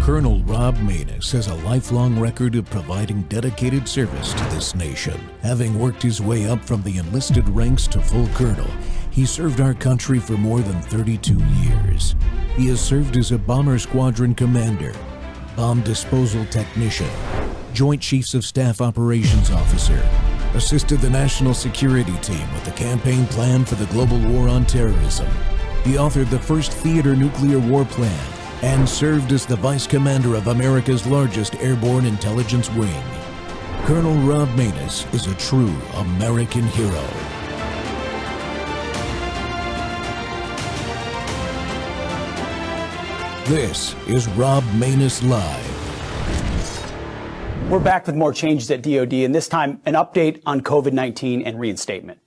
Colonel Rob Maness has a lifelong record of providing dedicated service to this nation. Having worked his way up from the enlisted ranks to full colonel, he served our country for more than 32 years. He has served as a bomber squadron commander, bomb disposal technician, Joint Chiefs of Staff Operations Officer, assisted the National Security Team with the campaign plan for the global war on terrorism. He authored the first theater nuclear war plan and served as the Vice Commander of America's largest airborne intelligence wing. Colonel Rob Maness is a true American hero. This is Rob Maness Live. We're back with more changes at DoD, and this time an update on COVID-19 and reinstatement.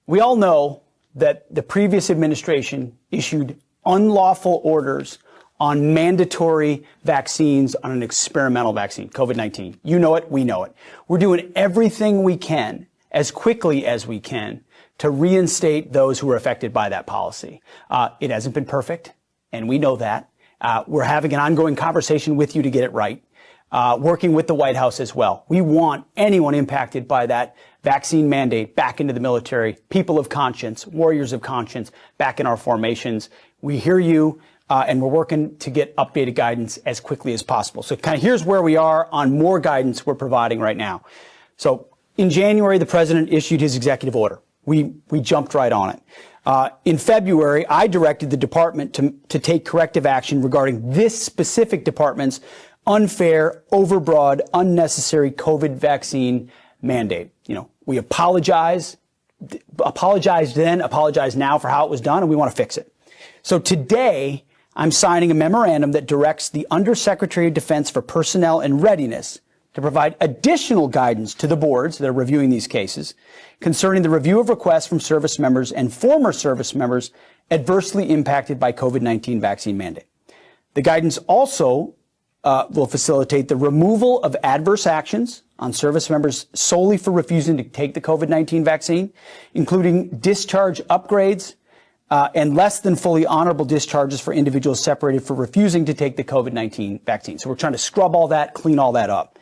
We all know that the previous administration issued unlawful orders on mandatory vaccines on an experimental vaccine, COVID-19. You know it, we know it. We're doing everything we can, as quickly as we can, to reinstate those who are affected by that policy. It hasn't been perfect, and we know that. We're having an ongoing conversation with you to get it right, working with the White House as well. We want anyone impacted by that vaccine mandate back into the military, people of conscience, warriors of conscience, back in our formations. We hear you. And we're working to get updated guidance as quickly as possible. So kind of here's where we are on more guidance we're providing right now. So in January, the president issued his executive order. We jumped right on it. In February, I directed the department to take corrective action regarding this specific department's unfair, overbroad, unnecessary COVID vaccine mandate. You know, we apologized then, apologize now for how it was done, and we want to fix it. So today, I'm signing a memorandum that directs the Undersecretary of Defense for Personnel and Readiness to provide additional guidance to the boards that are reviewing these cases concerning the review of requests from service members and former service members adversely impacted by COVID-19 vaccine mandate. The guidance also will facilitate the removal of adverse actions on service members solely for refusing to take the COVID-19 vaccine, including discharge upgrades, and less than fully honorable discharges for individuals separated for refusing to take the COVID-19 vaccine. So we're trying to scrub all that, clean all that up.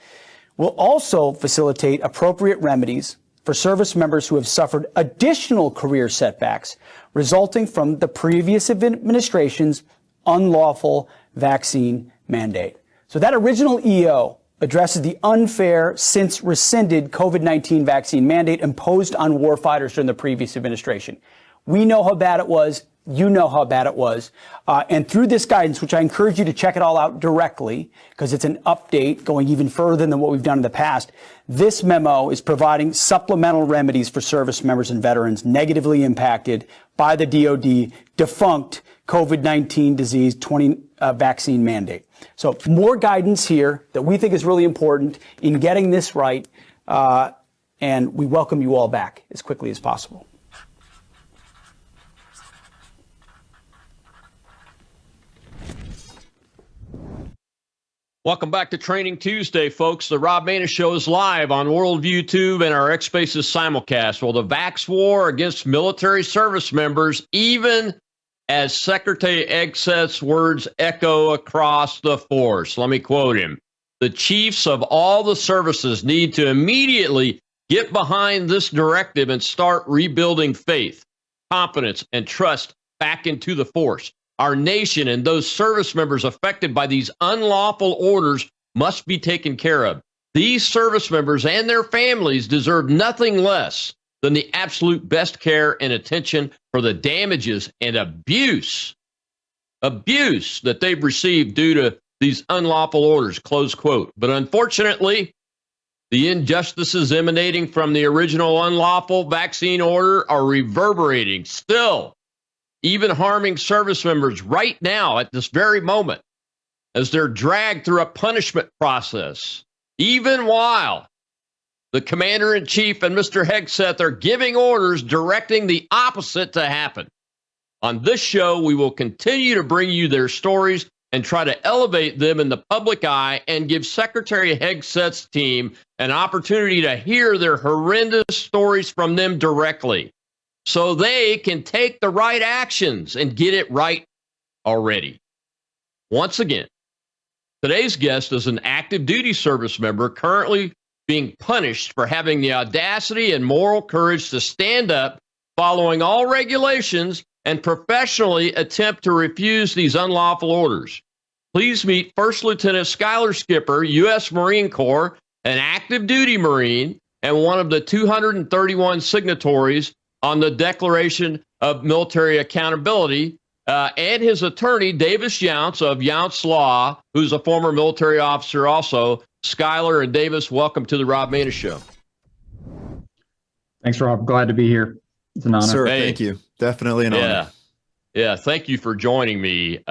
We'll also facilitate appropriate remedies for service members who have suffered additional career setbacks resulting from the previous administration's unlawful vaccine mandate. So that original EO addresses the unfair, since rescinded COVID-19 vaccine mandate imposed on warfighters during the previous administration. We know how bad it was. You know how bad it was. And through this guidance, which I encourage you to check it all out directly, because it's an update going even further than what we've done in the past, this memo is providing supplemental remedies for service members and veterans negatively impacted by the DoD defunct COVID-19 disease vaccine mandate. So more guidance here that we think is really important in getting this right. And we welcome you all back as quickly as possible. Welcome back to Training Tuesday, folks. The Rob Maness Show is live on Worldview Tube and our X Spaces simulcast. Well, the vax war against military service members, even as Secretary Hegseth's words echo across the force. Let me quote him. The chiefs of all the services need to immediately get behind this directive and start rebuilding faith, confidence, and trust back into the force. Our nation and those service members affected by these unlawful orders must be taken care of. These service members and their families deserve nothing less than the absolute best care and attention for the damages and abuse that they've received due to these unlawful orders, close quote. But unfortunately, the injustices emanating from the original unlawful vaccine order are reverberating still, even harming service members right now at this very moment as they're dragged through a punishment process, even while the commander-in-chief and Mr. Hegseth are giving orders directing the opposite to happen. On this show, we will continue to bring you their stories and try to elevate them in the public eye and give Secretary Hegseth's team an opportunity to hear their horrendous stories from them directly, so they can take the right actions and get it right already. Once again, Today's guest is an active duty service member currently being punished for having the audacity and moral courage to stand up, following all regulations, and professionally attempt to refuse these unlawful orders. Please meet First Lieutenant Skylar Skipper, U.S. Marine Corps, an active duty Marine, and one of the 231 signatories on the Declaration of Military Accountability, and his attorney, Davis Younts of Younts Law, who's a former military officer also. Skylar and Davis, welcome to the Rob Maness Show. Thanks, Rob. Glad to be here. It's an honor. Sir, thank you. Definitely an honor. Yeah, thank you for joining me.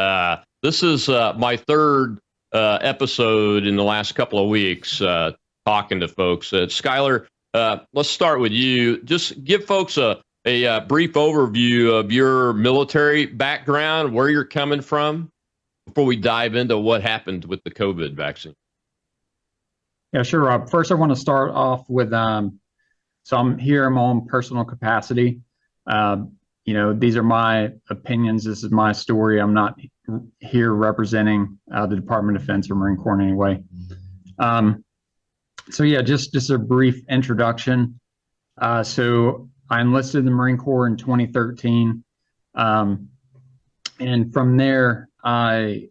This is my third episode in the last couple of weeks talking to folks. Skylar, let's start with you. Just give folks a brief overview of your military background, where you're coming from, before we dive into what happened with the COVID vaccine. Yeah, sure, Rob. First, I want to start off with, so I'm here in my own personal capacity. These are my opinions. This is my story. I'm not here representing the Department of Defense or Marine Corps in any way. Just a brief introduction. So I enlisted in the Marine Corps in 2013. And from there, I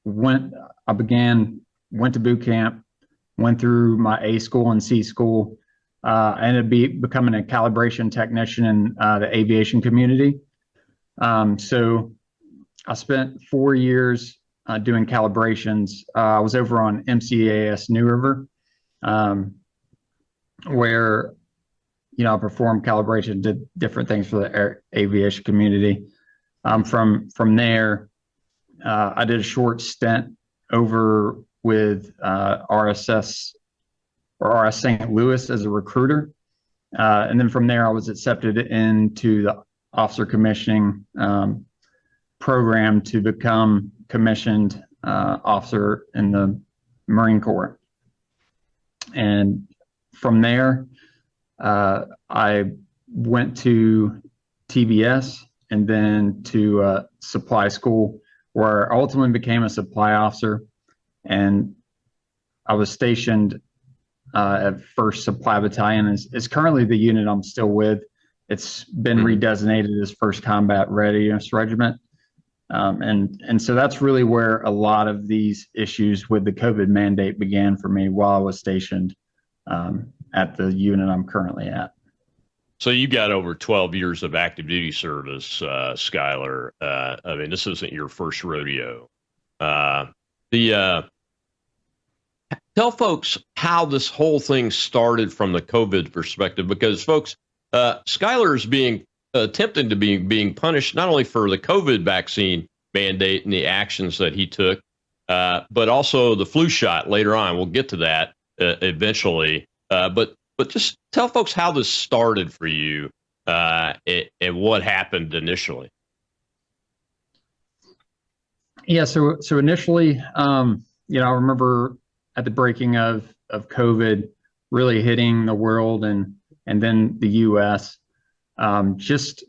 went to boot camp, went through my A school and C school. I ended up becoming a calibration technician in the aviation community. So I spent 4 years doing calibrations. I was over on MCAS New River, where I performed calibration, did different things for the aviation community. From there, I did a short stint over with RSS or RS St. Louis as a recruiter. And then from there, I was accepted into the officer commissioning program to become commissioned officer in the Marine Corps. And from there, I went to TBS and then to supply school, where I ultimately became a supply officer. And I was stationed at 1st Supply Battalion. Is currently the unit I'm still with. It's been redesignated as 1st Combat Readiness Regiment. And so that's really where a lot of these issues with the COVID mandate began for me while I was stationed at the unit I'm currently at. So you got over 12 years of active duty service, Skylar. I mean, this isn't your first rodeo. Tell folks how this whole thing started from the COVID perspective, because folks, Skylar is attempting to being punished not only for the COVID vaccine mandate and the actions that he took, but also the flu shot later on. We'll get to that eventually. But just tell folks how this started for you and what happened initially. Yeah, so initially, I remember at the breaking of COVID really hitting the world and then the U.S., just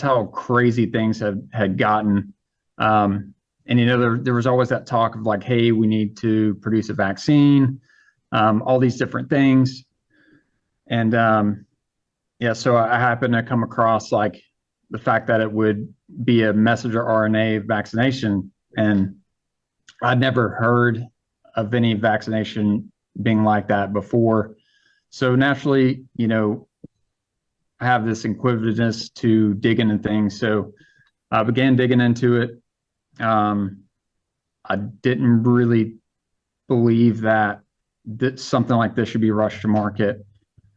how crazy things had gotten. And, there was always that talk of like, hey, we need to produce a vaccine, all these different things. And so I happened to come across like the fact that it would be a messenger RNA vaccination. And I'd never heard of any vaccination being like that before. So naturally, I have this inquisitiveness to dig into things. So I began digging into it. I didn't really believe that something like this should be rushed to market.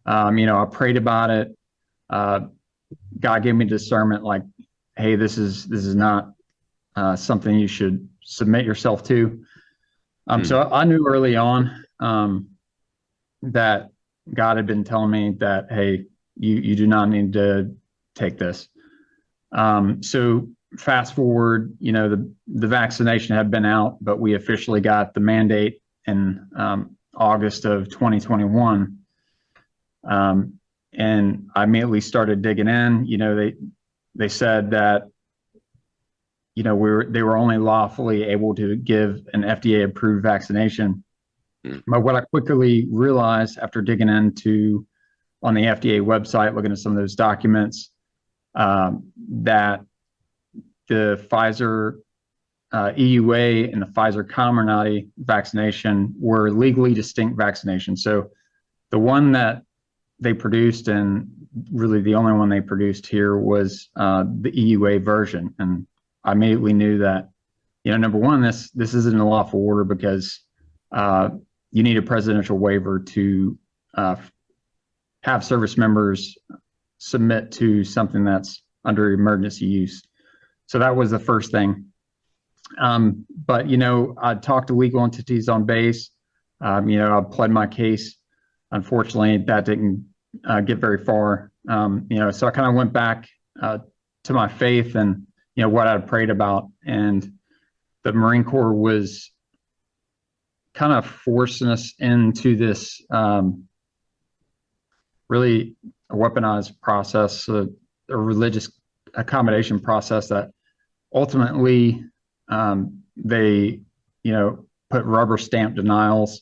I prayed about it. God gave me discernment, like, hey, this is not something you should submit yourself to. So I knew early on that God had been telling me that, hey, you do not need to take this. So fast forward, the vaccination had been out, but we officially got the mandate in August of 2021. And I immediately started digging in. They said that they were only lawfully able to give an FDA approved vaccination. But what I quickly realized after digging into on the FDA website, looking at some of those documents, that the Pfizer EUA and the Pfizer Comirnaty vaccination were legally distinct vaccinations. So the one that they produced, and really the only one they produced here, was the EUA version. And I immediately knew that, number one, this isn't a lawful order because you need a presidential waiver to have service members submit to something that's under emergency use. So that was the first thing. But, I talked to legal entities on base. I pled my case. Unfortunately, that didn't get very far. So I kind of went back to my faith and, what I'd prayed about. And the Marine Corps was kind of forcing us into this really a weaponized process, a religious accommodation process that ultimately they, put rubber stamp denials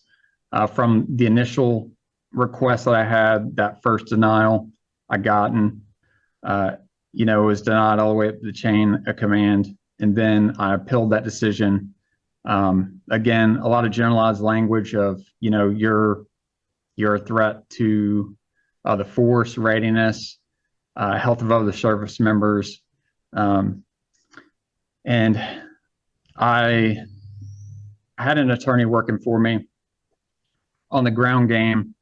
from the initial request that I had. That first denial I gotten, was denied all the way up the chain of command. And then I appealed that decision. Again, a lot of generalized language of, you're a threat to the force, readiness, health of other service members. And I had an attorney working for me on the ground game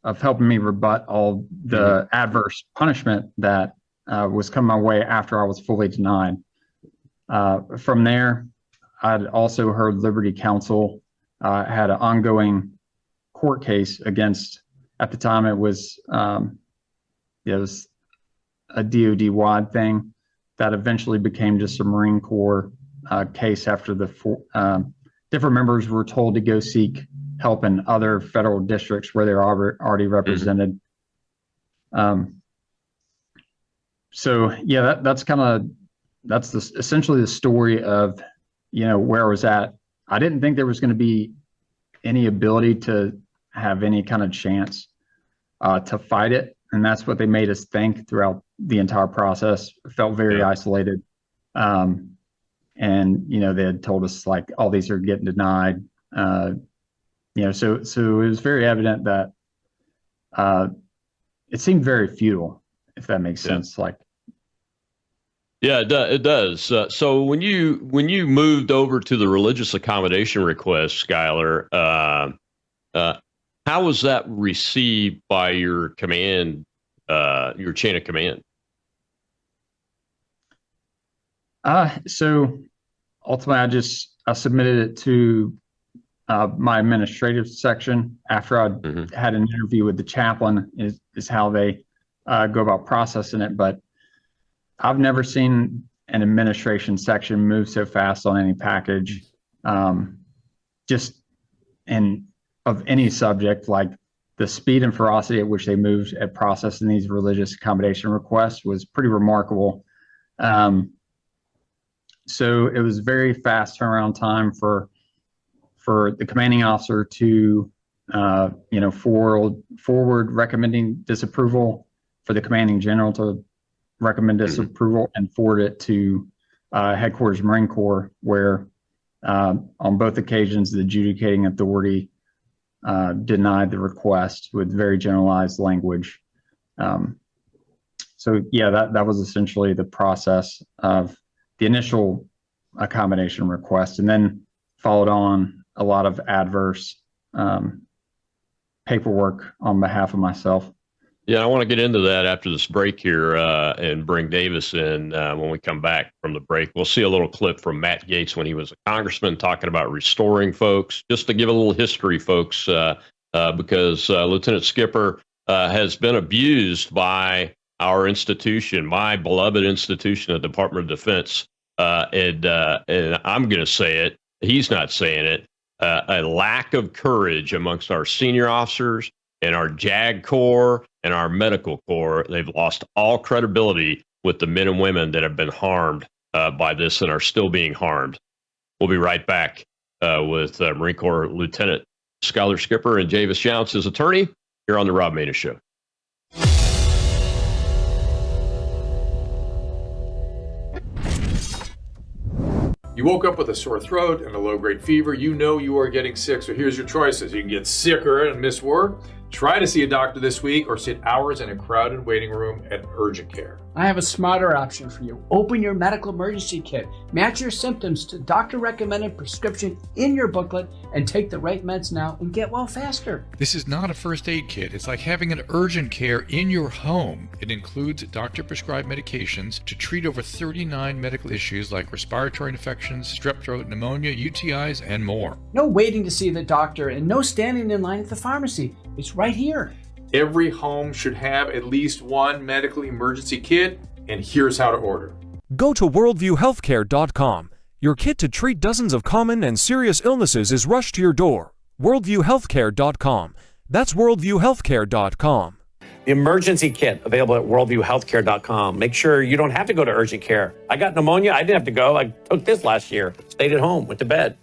of helping me rebut all the adverse punishment that was coming my way after I was fully denied. From there, I'd also heard Liberty Counsel had an ongoing court case against, at the time it was a DOD-wide thing that eventually became just a Marine Corps case after the different members were told to go seek help in other federal districts where they're already represented. So yeah, that's essentially the story of, where I was at. I didn't think there was going to be any ability to have any kind of chance to fight it. And that's what they made us think throughout the entire process. It felt very isolated. And, they had told us like, all these are getting denied. So it was very evident that it seemed very futile, if that makes sense. Yeah, it does. So when you moved over to the religious accommodation request, Skylar, how was that received by your command, your chain of command? So ultimately, I submitted it to my administrative section after I had an interview with the chaplain. Is how they go about processing it, but I've never seen an administration section move so fast on any package, of any subject. Like the speed and ferocity at which they moved at processing these religious accommodation requests was pretty remarkable. So it was very fast turnaround time for the commanding officer to, forward recommending disapproval, for the commanding general to recommend disapproval and forward it to headquarters Marine Corps, where on both occasions the adjudicating authority denied the request with very generalized language. So yeah, that was essentially the process of the initial accommodation request, and then followed on a lot of adverse paperwork on behalf of myself. Yeah, I want to get into that after this break here and bring Davis in when we come back from the break. We'll see a little clip from Matt Gaetz when he was a congressman talking about restoring folks. Just to give a little history, folks, because Lieutenant Skipper has been abused by our institution, my beloved institution, the Department of Defense. And I'm going to say it. He's not saying it. A lack of courage amongst our senior officers and our JAG Corps and our medical corps. They've lost all credibility with the men and women that have been harmed by this and are still being harmed. We'll be right back with Marine Corps Lieutenant Skylar Skipper and Davis Jounce, his attorney, here on the Rob Maness Show. You woke up with a sore throat and a low-grade fever. You know you are getting sick, so here's your choices. You can get sicker and miss work, try to see a doctor this week, or sit hours in a crowded waiting room at urgent care. I have a smarter option for you. Open your medical emergency kit. Match your symptoms to doctor-recommended prescription in your booklet and take the right meds now and get well faster. This is not a first aid kit. It's like having an urgent care in your home. It includes doctor-prescribed medications to treat over 39 medical issues like respiratory infections, strep throat, pneumonia, UTIs, and more. No waiting to see the doctor and no standing in line at the pharmacy. It's right here. Every home should have at least one medical emergency kit, and here's how to order. Go to worldviewhealthcare.com. Your kit to treat dozens of common and serious illnesses is rushed to your door. worldviewhealthcare.com. That's worldviewhealthcare.com. The emergency kit available at worldviewhealthcare.com. Make sure you don't have to go to urgent care. I got pneumonia. I didn't have to go. I took this last year. Stayed at home, went to bed.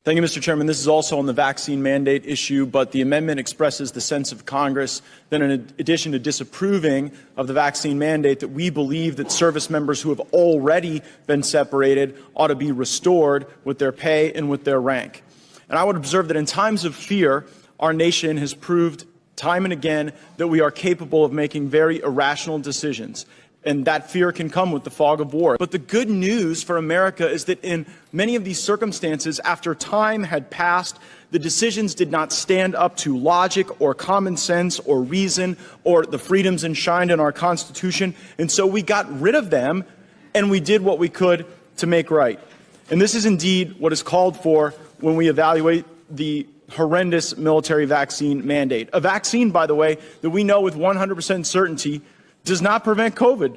Thank you, Mr. Chairman. This is also on the vaccine mandate issue, but the amendment expresses the sense of Congress that in addition to disapproving of the vaccine mandate, that we believe that service members who have already been separated ought to be restored with their pay and with their rank. And I would observe that in times of fear, our nation has proved time and again that we are capable of making very irrational decisions. And that fear can come with the fog of war. But the good news for America is that in many of these circumstances, after time had passed, the decisions did not stand up to logic or common sense or reason or the freedoms enshrined in our Constitution. And so we got rid of them and we did what we could to make right. And this is indeed what is called for when we evaluate the horrendous military vaccine mandate. A vaccine, by the way, that we know with 100% certainty does not prevent COVID.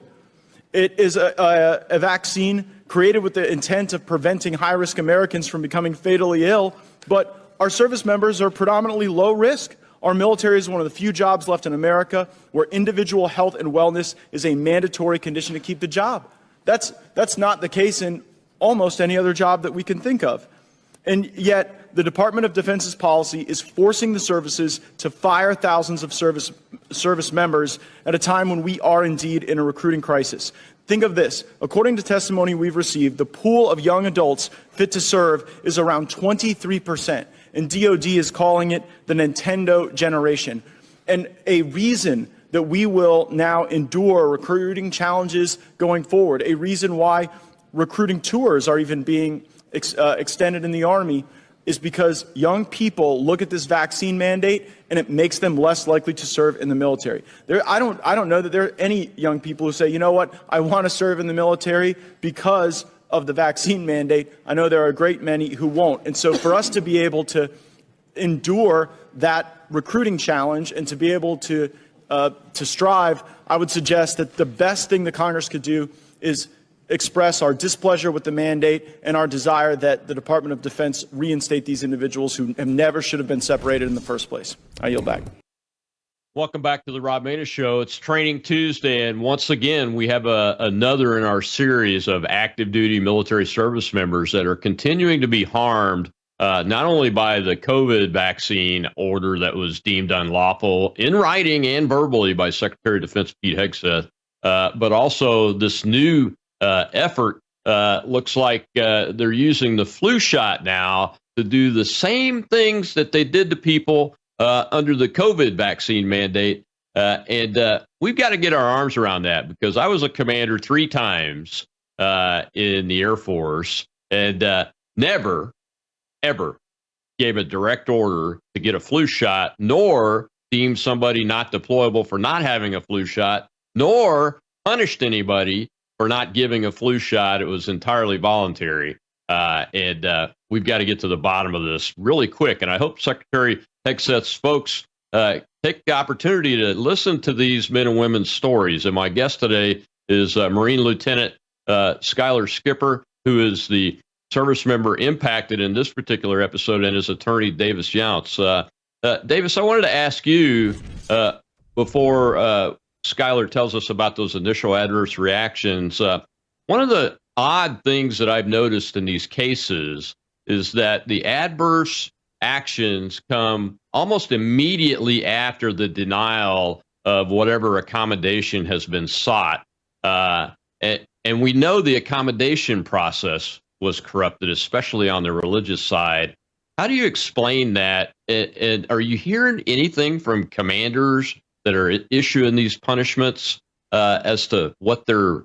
It is a vaccine created with the intent of preventing high-risk Americans from becoming fatally ill, but our service members are predominantly low risk. Our military is one of the few jobs left in America where individual health and wellness is a mandatory condition to keep the job. That's not the case in almost any other job that we can think of. And yet, the Department of Defense's policy is forcing the services to fire thousands of service members at a time when we are indeed in a recruiting crisis. Think of this. According to testimony we've received, the pool of young adults fit to serve is around 23%, and DoD is calling it the Nintendo generation. And a reason that we will now endure recruiting challenges going forward, a reason why recruiting tours are even being extended in the Army, is because young people look at this vaccine mandate and it makes them less likely to serve in the military. I don't know that there are any young people who say, you know what, I want to serve in the military because of the vaccine mandate. I know there are a great many who won't. And so for us to be able to endure that recruiting challenge and to be able to strive, I would suggest that the best thing the Congress could do is express our displeasure with the mandate and our desire that the Department of Defense reinstate these individuals who never should have been separated in the first place. I yield back. Welcome back to the Rob Maness Show. It's Training Tuesday, and once again, we have another in our series of active duty military service members that are continuing to be harmed, not only by the COVID vaccine order that was deemed unlawful in writing and verbally by Secretary of Defense Pete Hegseth, but also this new effort looks like they're using the flu shot now to do the same things that they did to people under the COVID vaccine mandate. And we've got to get our arms around that, because I was a commander 3 times in the Air Force and never, ever gave a direct order to get a flu shot, nor deemed somebody not deployable for not having a flu shot, nor punished anybody for not giving a flu shot. It was entirely voluntary. And we've got to get to the bottom of this really quick. And I hope Secretary Hegseth's folks take the opportunity to listen to these men and women's stories. And my guest today is Marine Lieutenant Skylar Skipper, who is the service member impacted in this particular episode, and his attorney, Davis Jounce. Davis, I wanted to ask you, before Skylar tells us about those initial adverse reactions, one of the odd things that I've noticed in these cases is that the adverse actions come almost immediately after the denial of whatever accommodation has been sought. And we know the accommodation process was corrupted, especially on the religious side. How do you explain that? And are you hearing anything from commanders that are issuing these punishments as to what their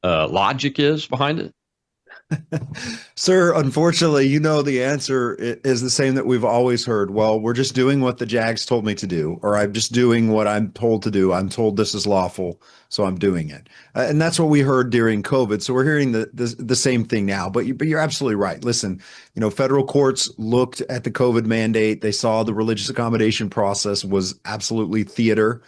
logic is behind it? Sir, unfortunately, the answer is the same that we've always heard. Well, we're just doing what the JAGs told me to do, or I'm just doing what I'm told to do. I'm told this is lawful, so I'm doing it. And that's what we heard during COVID. So we're hearing the same thing now. But you're absolutely right. Listen, federal courts looked at the COVID mandate. They saw the religious accommodation process was absolutely theater.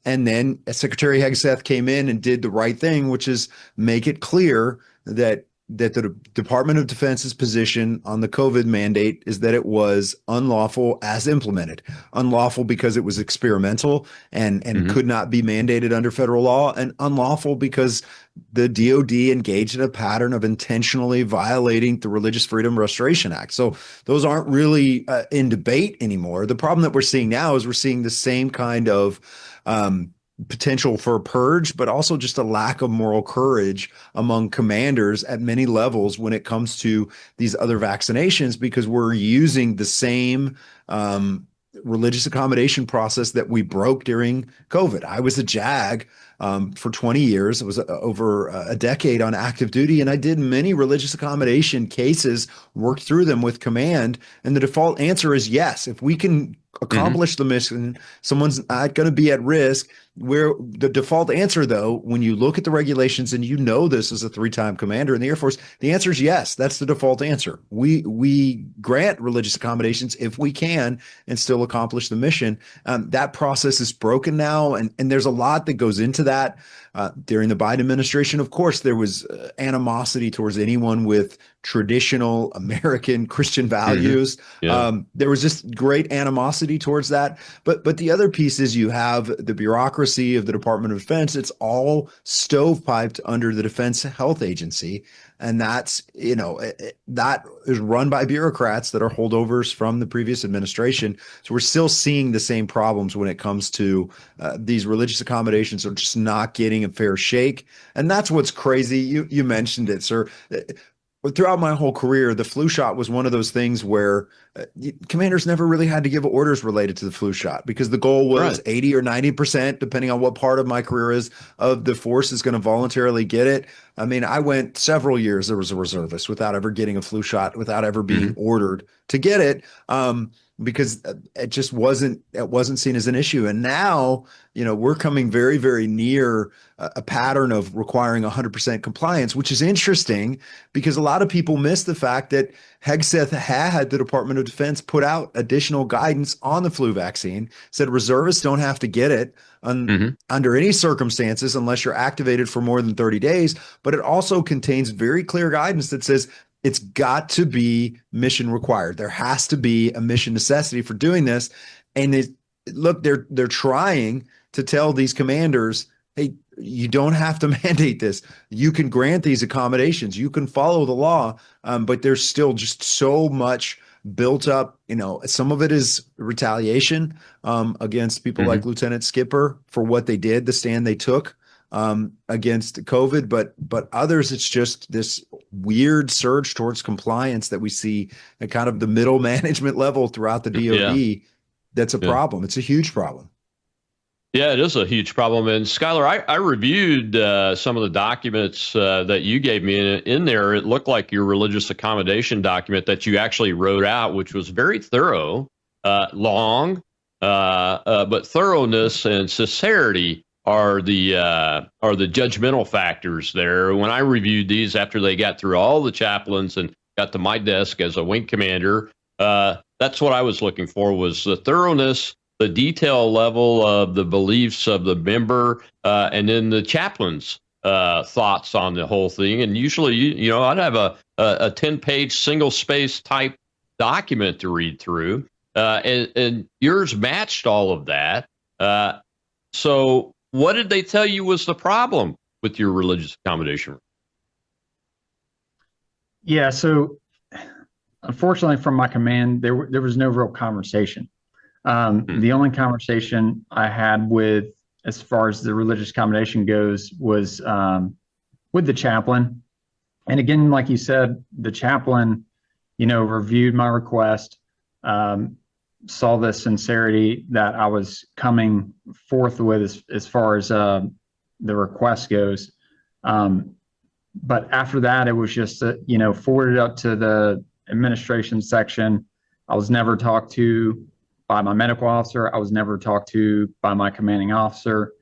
And then Secretary Hegseth came in and did the right thing, which is make it clear that the Department of Defense's position on the COVID mandate is that it was unlawful as implemented. Unlawful because it was experimental and could not be mandated under federal law, and unlawful because the DOD engaged in a pattern of intentionally violating the Religious Freedom Restoration Act. So those aren't really in debate anymore. The problem that we're seeing now is we're seeing the same kind of potential for a purge, but also just a lack of moral courage among commanders at many levels when it comes to these other vaccinations, because we're using the same religious accommodation process that we broke during COVID. I was a JAG for 20 years. It was over a decade on active duty, and I did many religious accommodation cases, worked through them with command, and the default answer is yes. If we can accomplish the mission, someone's not going to be at risk. Where the default answer, though, when you look at the regulations, and this as a 3-time commander in the Air Force, the answer is yes. That's the default answer. We grant religious accommodations if we can and still accomplish the mission. That process is broken now, and there's a lot that goes into that. During the Biden administration, of course, there was animosity towards anyone with traditional American Christian values. There was just great animosity towards that. But the other piece is you have the bureaucracy of the Department of Defense. It's all stovepiped under the Defense Health Agency. And that's, that is run by bureaucrats that are holdovers from the previous administration. So we're still seeing the same problems when it comes to these religious accommodations are just not getting a fair shake. And that's what's crazy. You mentioned it, sir. Throughout my whole career, the flu shot was one of those things where commanders never really had to give orders related to the flu shot, because the goal was 80 or 90%, depending on what part of my career is, of the force is going to voluntarily get it. I mean, I went several years there was a reservist without ever getting a flu shot, without ever being ordered to get it. Because it just wasn't seen as an issue. And now, we're coming very, very near a pattern of requiring 100% compliance, which is interesting because a lot of people miss the fact that Hegseth had the Department of Defense put out additional guidance on the flu vaccine, said reservists don't have to get it under any circumstances unless you're activated for more than 30 days. But it also contains very clear guidance that says it's got to be mission required. There has to be a mission necessity for doing this. And they're trying to tell these commanders, hey, you don't have to mandate this. You can grant these accommodations. You can follow the law. But there's still just so much built up. Some of it is retaliation against people like Lieutenant Skipper for what they did, the stand they took against COVID, but others, it's just this weird surge towards compliance that we see at kind of the middle management level throughout the DOD. That's a problem. It's a huge problem. Yeah, it is a huge problem. And Skylar, I reviewed some of the documents that you gave me in there. It looked like your religious accommodation document that you actually wrote out, which was very thorough, long, but thoroughness and sincerity are the judgmental factors there. When I reviewed these after they got through all the chaplains and got to my desk as a wing commander, that's what I was looking for, was the thoroughness, the detail level of the beliefs of the member, and then the chaplain's thoughts on the whole thing. And usually, I'd have a 10-page single-space type document to read through, and yours matched all of that. So what did they tell you was the problem with your religious accommodation? Yeah, so unfortunately from my command, there was no real conversation. The only conversation I had with, as far as the religious accommodation goes, was with the chaplain. And again, like you said, the chaplain, reviewed my request, saw the sincerity that I was coming forth with as far as the request goes. But after that, it was just, forwarded up to the administration section. I was never talked to by my medical officer. I was never talked to by my commanding officer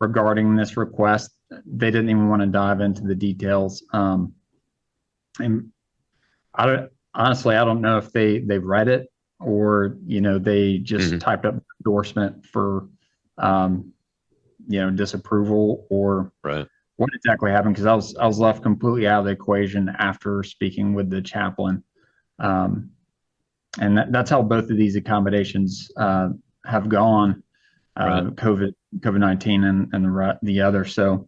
regarding this request. They didn't even want to dive into the details. And I don't know if they read it or, they just typed up endorsement for, disapproval or what exactly happened. Cause I was left completely out of the equation after speaking with the chaplain. And that's how both of these accommodations have gone, COVID-19 and the other. So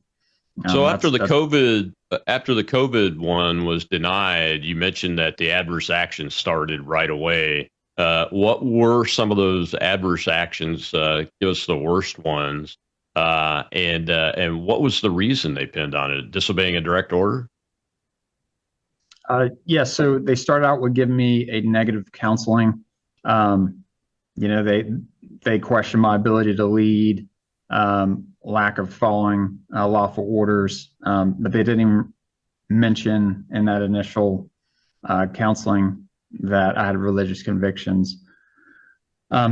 after the COVID one was denied, you mentioned that the adverse actions started right away. What were some of those adverse actions? Give us the worst ones. And what was the reason they pinned on it? Disobeying a direct order? Yes. So they started out with giving me a negative counseling. They questioned my ability to lead, lack of following lawful orders, but they didn't even mention in that initial counseling that I had religious convictions.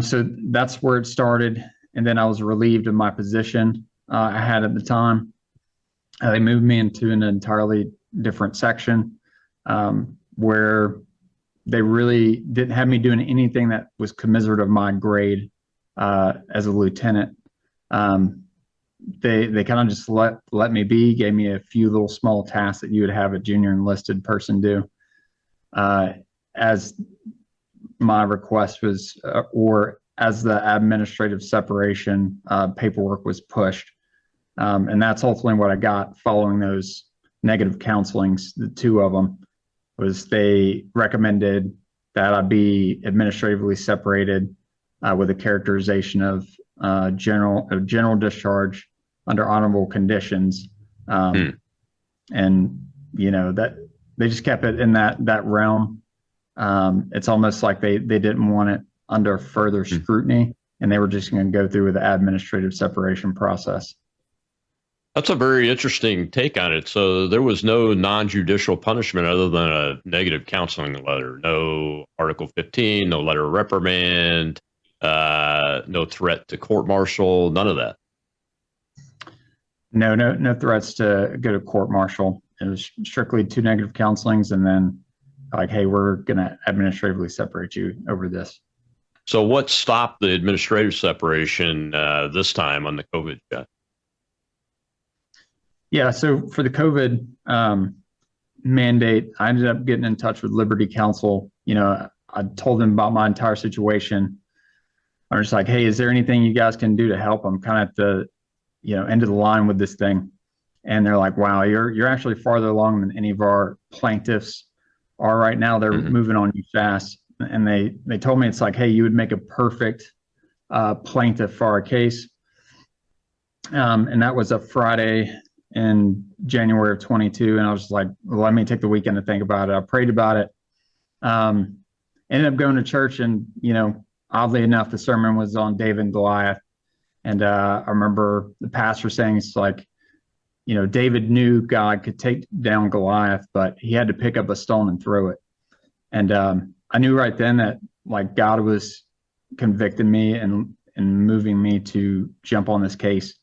So that's where it started. And then I was relieved of my position I had at the time. They moved me into an entirely different section where they really didn't have me doing anything that was commiserate of my grade as a lieutenant. They kind of just let me be, gave me a few little small tasks that you would have a junior enlisted person do. As my request was, or as the administrative separation paperwork was pushed. And that's ultimately what I got following those negative counselings. The two of them was they recommended that I be administratively separated with a characterization of general discharge under honorable conditions. And, that they just kept it in that realm. It's almost like they didn't want it under further scrutiny, and they were just going to go through with the administrative separation process. That's a very interesting take on it. So there was no non-judicial punishment other than a negative counseling letter, no Article 15, no letter of reprimand, no threat to court-martial, none of that. No threats to go to court-martial. It was strictly 2 negative counselings, and then like, hey, we're going to administratively separate you over this. So what stopped the administrative separation this time on the COVID check? Yeah, so for the COVID mandate, I ended up getting in touch with Liberty Counsel. I told them about my entire situation. I was just like, hey, is there anything you guys can do to help? I'm kind of at the end of the line with this thing. And they're like, wow, you're actually farther along than any of our plaintiffs are right now. They're moving on you fast. And they told me, it's like, hey, you would make a perfect plaintiff for our case. And that was a Friday in January of 22. And I was like, well, let me take the weekend to think about it. I prayed about it. Ended up going to church, and, oddly enough, the sermon was on David and Goliath. And I remember the pastor saying, it's like, David knew God could take down Goliath, but he had to pick up a stone and throw it. And I knew right then that like God was convicting me and moving me to jump on this case.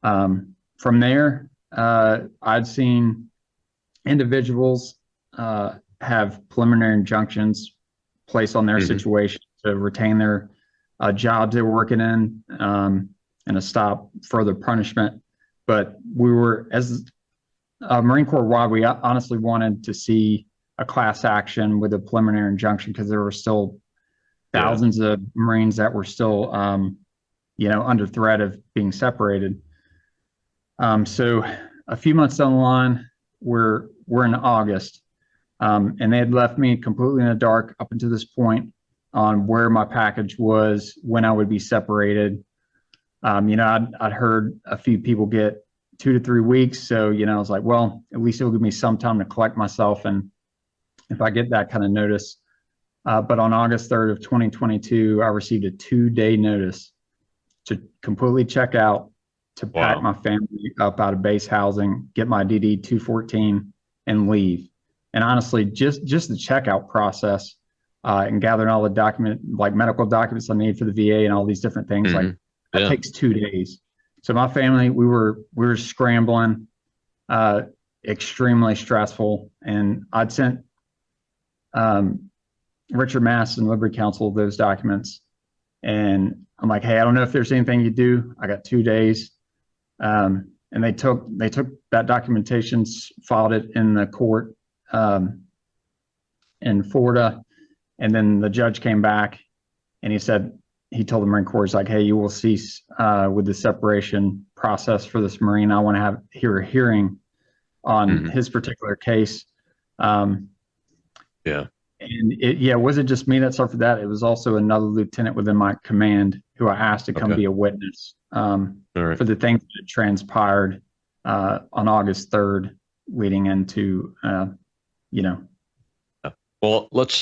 From there, I'd seen individuals have preliminary injunctions placed on their situation to retain their jobs they were working in and to stop further punishment. But we were, as Marine Corps wide, we honestly wanted to see a class action with a preliminary injunction because there were still thousands of Marines that were still under threat of being separated. So a few months down the line, we're in August, and they had left me completely in the dark up until this point on where my package was, when I would be separated. I'd heard a few people get 2 to 3 weeks. So, I was like, well, at least it'll give me some time to collect myself. And if I get that kind of notice, but on August 3rd of 2022, I received a 2-day notice to completely check out, to pack my family up out of base housing, get my DD 214 and leave. And honestly, just the checkout process, and gathering all the medical documents I need for the VA and all these different things, that takes 2 days. So my family, we were scrambling, extremely stressful. And I'd sent Richard Maness and Liberty Counsel those documents. And I'm like, hey, I don't know if there's anything you do. I got 2 days. And they took that documentation, filed it in the court in Florida. And then the judge came back and he told the Marine Corps, he's like, hey, you will cease with the separation process for this Marine. I want to hear a hearing on his particular case. And it wasn't just me that suffered that. It was also another lieutenant within my command who I asked to come be a witness for the things that transpired on August 3rd, leading into, Well, let's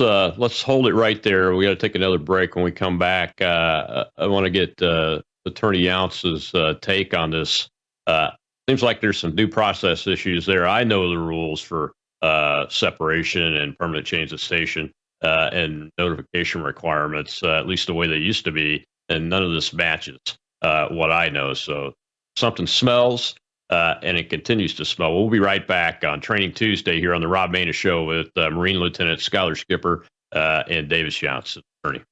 hold it right there. We got to take another break. When we come back, I want to get Attorney Younce's take on this. Seems like there's some due process issues there. I know the rules for separation and permanent change of station and notification requirements, at least the way they used to be, and none of this matches what I know. So something smells. And it continues to smell. We'll be right back on Training Tuesday here on the Rob Maness Show with Marine Lieutenant Skylar Skipper and Davis Younce, attorney.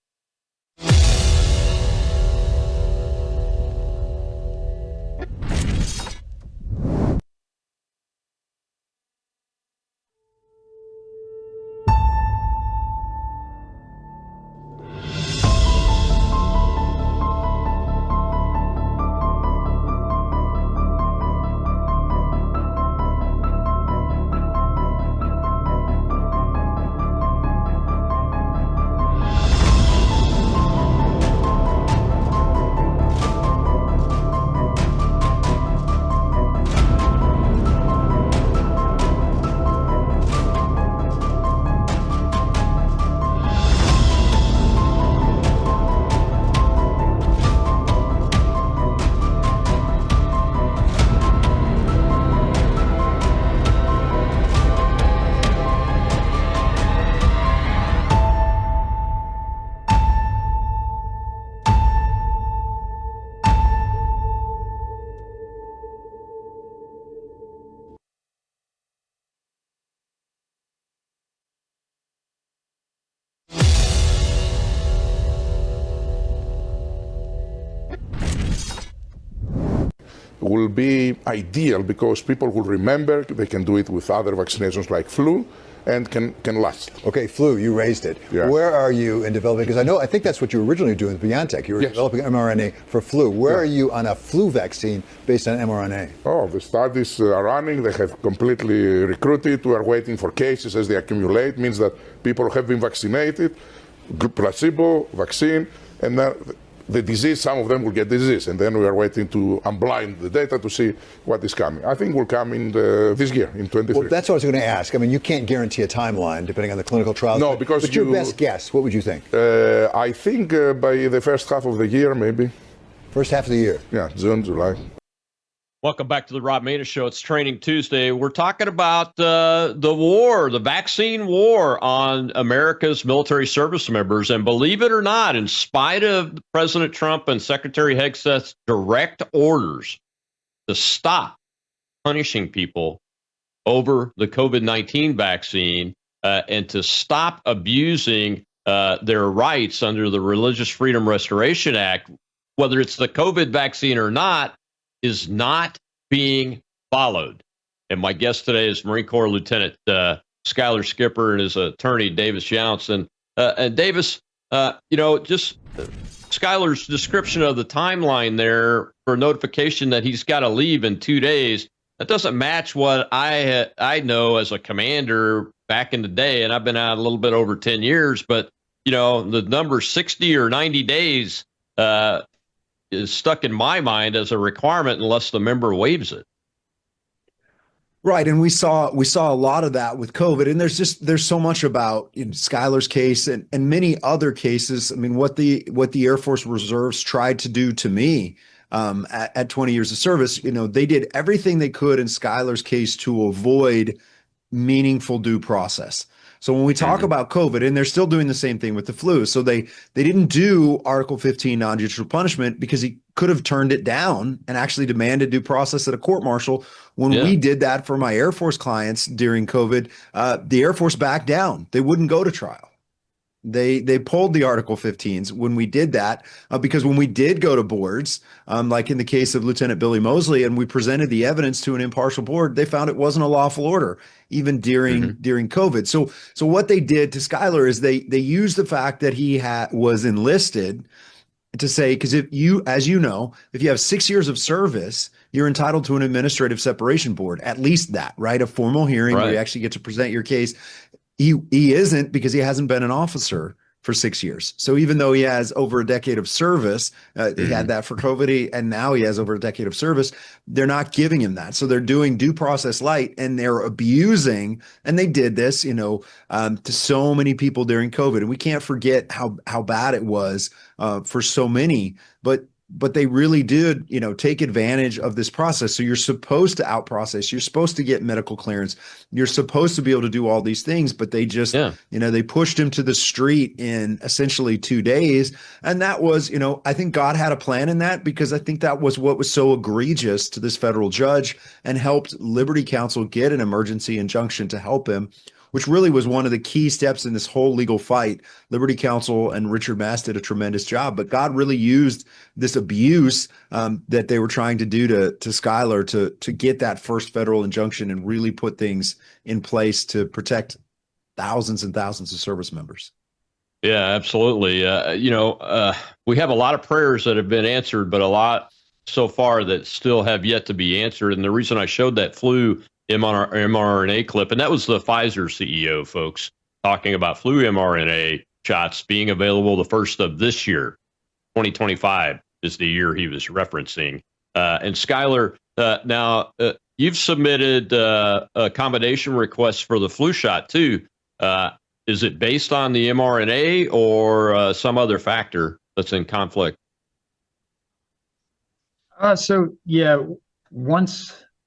Will be ideal because people will remember, they can do it with other vaccinations like flu, and can last. Okay, flu, you raised it. Yeah. Where are you in developing, because I think that's what you were originally doing with BioNTech. You were developing mRNA for flu. Where are you on a flu vaccine based on mRNA? Oh, the studies are running. They have completely recruited. We are waiting for cases as they accumulate. Means that people have been vaccinated, placebo, vaccine, and then the disease, some of them will get disease, and then we are waiting to unblind the data to see what is coming. I think will come in this year, in 23. Well, that's what I was going to ask. I mean, you can't guarantee a timeline depending on the clinical trials. No, because but your best guess, what would you think? I think by the first half of the year, maybe. First half of the year? Yeah, June, July. Welcome back to the Rob Maness Show. It's Training Tuesday. We're talking about the war, the vaccine war on America's military service members. And believe it or not, in spite of President Trump and Secretary Hegseth's direct orders to stop punishing people over the COVID-19 vaccine and to stop abusing their rights under the Religious Freedom Restoration Act, whether it's the COVID vaccine or not, is not being followed. And my guest today is Marine Corps Lieutenant Skylar Skipper and his attorney, Davis Younce. And Davis, Just Skylar's description of the timeline there for notification that he's got to leave in 2 days, that doesn't match what I know as a commander back in the day, and I've been out a little bit over 10 years, but, the number 60 or 90 days is stuck in my mind as a requirement unless the member waives it. Right, and we saw a lot of that with COVID, and there's so much about Skylar's case and many other cases. I mean, what the Air Force Reserves tried to do to me at 20 years of service, they did everything they could in Skylar's case to avoid meaningful due process. So when we talk about COVID, and they're still doing the same thing with the flu, so they didn't do Article 15 non-judicial punishment because he could have turned it down and actually demanded due process at a court-martial. When we did that for my Air Force clients during COVID, the Air Force backed down. They wouldn't go to trial. They pulled the Article 15s when we did that, because when we did go to boards, like in the case of Lieutenant Billy Mosley, and we presented the evidence to an impartial board, they found it wasn't a lawful order, even during COVID. So what they did to Skylar is they used the fact that he was enlisted to say, because if you have 6 years of service, you're entitled to an administrative separation board, at least that, right? A formal hearing where you actually get to present your case. He isn't, because he hasn't been an officer for 6 years. So even though he has over a decade of service, he had that for COVID, and now he has over a decade of service, they're not giving him that. So they're doing due process light, and they're abusing, and they did this, to so many people during COVID. And we can't forget how bad it was for so many, but they really did, take advantage of this process. So you're supposed to out process, you're supposed to get medical clearance, you're supposed to be able to do all these things, but they just, they pushed him to the street in essentially 2 days. And that was, I think God had a plan in that, because I think that was what was so egregious to this federal judge, and helped Liberty Counsel get an emergency injunction to help him, which really was one of the key steps in this whole legal fight. Liberty Counsel and Richard Mass did a tremendous job, but God really used this abuse that they were trying to do to Skylar to get that first federal injunction and really put things in place to protect thousands and thousands of service members. Yeah, absolutely. We have a lot of prayers that have been answered, but a lot so far that still have yet to be answered. And the reason I showed that flu mRNA clip, and that was the Pfizer CEO, folks, talking about flu mRNA shots being available the first of this year. 2025 is the year he was referencing. And Skylar, now you've submitted accommodation requests for the flu shot too. Is it based on the mRNA or some other factor that's in conflict?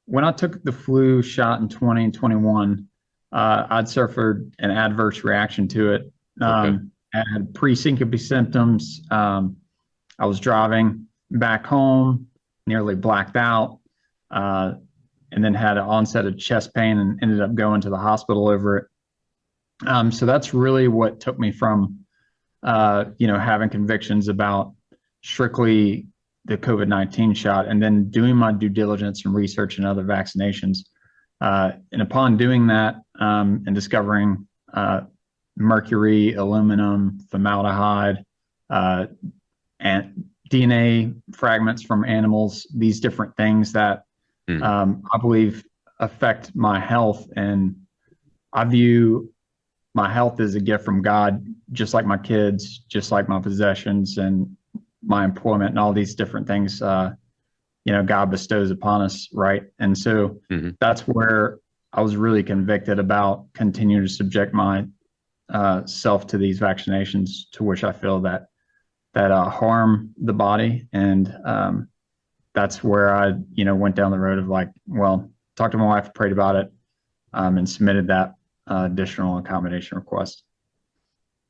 When I took the flu shot in 2021, I'd suffered an adverse reaction to it. I had pre-syncope symptoms. I was driving back home, nearly blacked out, and then had an onset of chest pain and ended up going to the hospital over it. So that's really what took me from, having convictions about strictly the COVID-19 shot, and then doing my due diligence and research in other vaccinations. And upon doing that, and discovering mercury, aluminum, formaldehyde, and DNA fragments from animals, these different things that I believe affect my health. And I view my health as a gift from God, just like my kids, just like my possessions and my employment and all these different things, God bestows upon us. Right. And so that's where I was really convicted about continuing to subject my self to these vaccinations, to which I feel that harm the body. And that's where I, went down the road of talked to my wife, prayed about it, and submitted that additional accommodation request.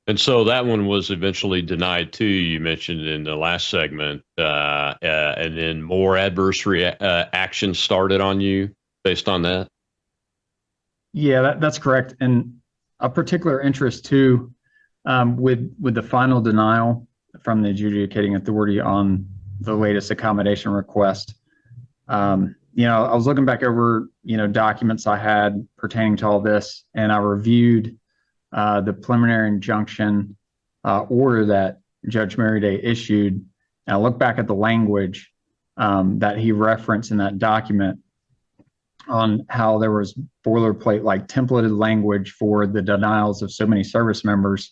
And so that one was eventually denied too. You mentioned in the last segment, and then more adverse action started on you based on that. Yeah, that's correct. And a particular interest too, with the final denial from the adjudicating authority on the latest accommodation request. I was looking back over, documents I had pertaining to all this, and I reviewed the preliminary injunction order that Judge Merriday issued, and I look back at the language that he referenced in that document on how there was boilerplate, like templated language for the denials of so many service members.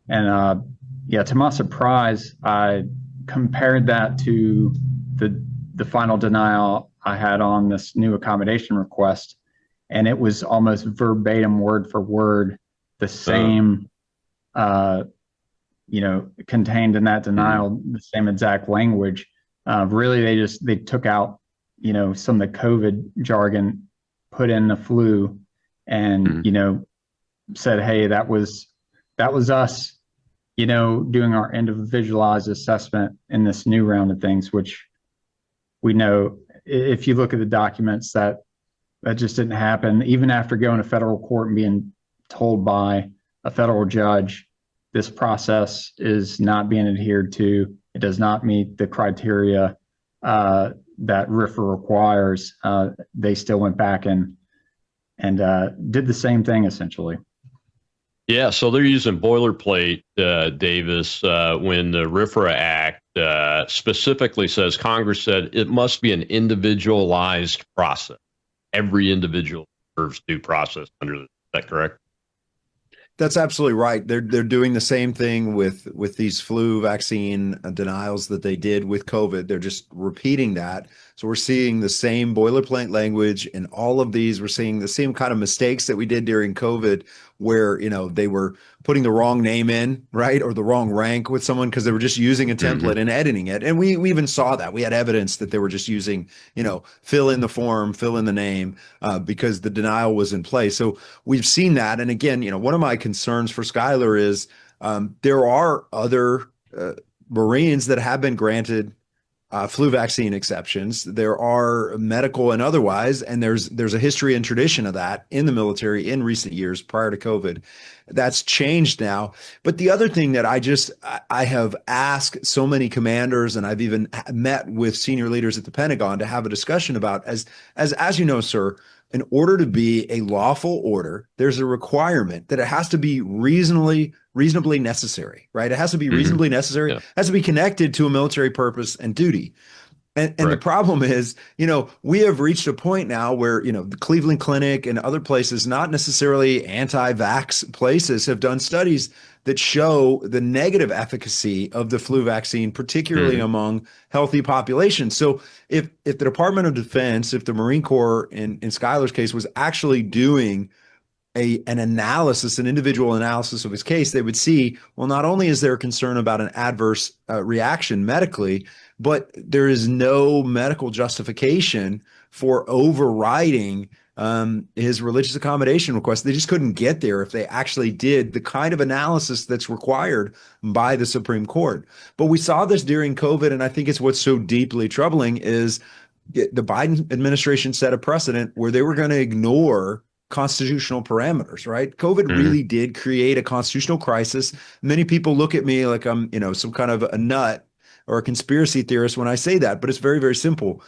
And yeah, to my surprise, I compared that to the final denial I had on this new accommodation request, and it was almost verbatim, word for word, the same, contained in that denial, the same exact language. Really, they took out, some of the COVID jargon, put in the flu, and said, hey, that was us, doing our individualized assessment in this new round of things, which we know, if you look at the documents, that just didn't happen. Even after going to federal court and being told by a federal judge, this process is not being adhered to. It does not meet the criteria that RFRA requires. They still went back and did the same thing, essentially. Yeah, so they're using boilerplate, Davis, when the RFRA Act specifically says, Congress said it must be an individualized process. Every individual deserves due process under this. Is that correct? That's absolutely right. They're doing the same thing with these flu vaccine denials that they did with COVID. They're just repeating that. So we're seeing the same boilerplate language in all of these. We're seeing the same kind of mistakes that we did during COVID, where they were putting the wrong name in, right, or the wrong rank with someone because they were just using a template and editing it. And we even saw that. We had evidence that they were just using, fill in the form, fill in the name, because the denial was in place. So we've seen that. And again, one of my concerns for Skylar is there are other Marines that have been granted flu vaccine exceptions. There are medical and otherwise, and there's a history and tradition of that in the military in recent years prior to COVID. That's changed now. But the other thing that I have asked so many commanders, and I've even met with senior leaders at the Pentagon to have a discussion about, as you know, sir, in order to be a lawful order, there's a requirement that it has to be reasonably necessary, right? It has to be reasonably necessary. It has to be connected to a military purpose and duty. And the problem is, we have reached a point now where, the Cleveland Clinic and other places, not necessarily anti-vax places, have done studies that show the negative efficacy of the flu vaccine, particularly among healthy populations. So if the Department of Defense, if the Marine Corps in Skylar's case was actually doing an analysis, an individual analysis of his case, they would see, well, not only is there a concern about an adverse reaction medically, but there is no medical justification for overriding his religious accommodation request. They just couldn't get there if they actually did the kind of analysis that's required by the Supreme Court. But we saw this during COVID, and I think it's what's so deeply troubling is the Biden administration set a precedent where they were going to ignore constitutional parameters, right? COVID really did create a constitutional crisis. Many people look at me like I'm, some kind of a nut or a conspiracy theorist when I say that, but it's very, very simple.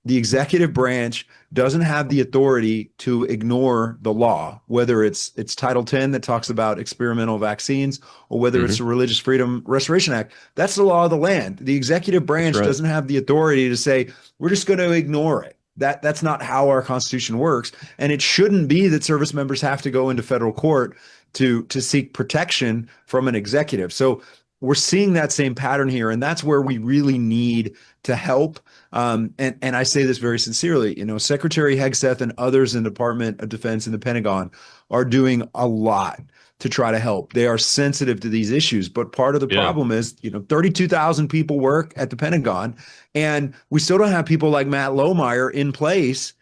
The executive branch doesn't have the authority to ignore the law, whether it's Title 10 that talks about experimental vaccines or whether it's the Religious Freedom Restoration Act. That's the law of the land. The executive branch doesn't have the authority to say, we're just going to ignore it. That's not how our Constitution works. And it shouldn't be that service members have to go into federal court to seek protection from an executive. So we're seeing that same pattern here. And that's where we really need to help. And I say this very sincerely, Secretary Hegseth and others in the Department of Defense and the Pentagon are doing a lot to try to help. They are sensitive to these issues. But part of the problem is, 32,000 people work at the Pentagon, and we still don't have people like Matt Lohmeyer in place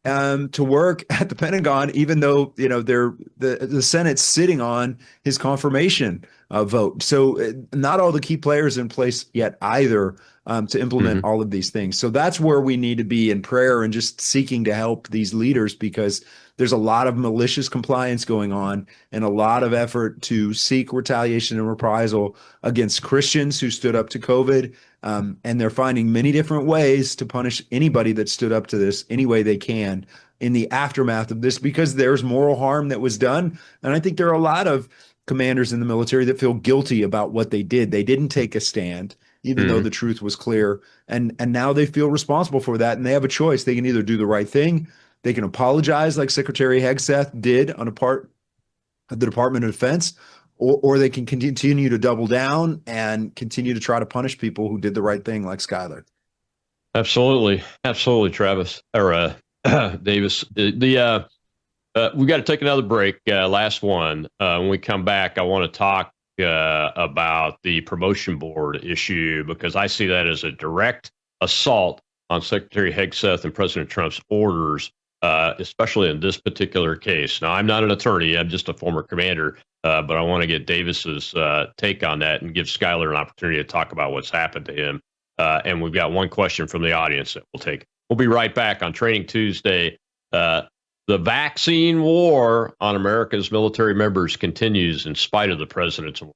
to work at the Pentagon, even though, the Senate's sitting on his confirmation vote. So not all the key players in place yet either to implement all of these things. So that's where we need to be in prayer and just seeking to help these leaders, because there's a lot of malicious compliance going on and a lot of effort to seek retaliation and reprisal against Christians who stood up to COVID. And they're finding many different ways to punish anybody that stood up to this any way they can in the aftermath of this, because there's moral harm that was done. And I think there are a lot of commanders in the military that feel guilty about what they did. They didn't take a stand, even though the truth was clear. And now they feel responsible for that. And they have a choice. They can either do the right thing. They can apologize like Secretary Hegseth did on a part of the Department of Defense, or they can continue to double down and continue to try to punish people who did the right thing like Skyler. Absolutely. Absolutely, Travis, or Davis. We got to take another break. Last one. When we come back, I want to talk about the promotion board issue, because I see that as a direct assault on Secretary Hegseth and President Trump's orders, especially in this particular case. Now, I'm not an attorney. I'm just a former commander, but I want to get Davis's take on that and give Skyler an opportunity to talk about what's happened to him. And we've got one question from the audience that we'll take. We'll be right back on Training Tuesday. The vaccine war on America's military members continues in spite of the president's order.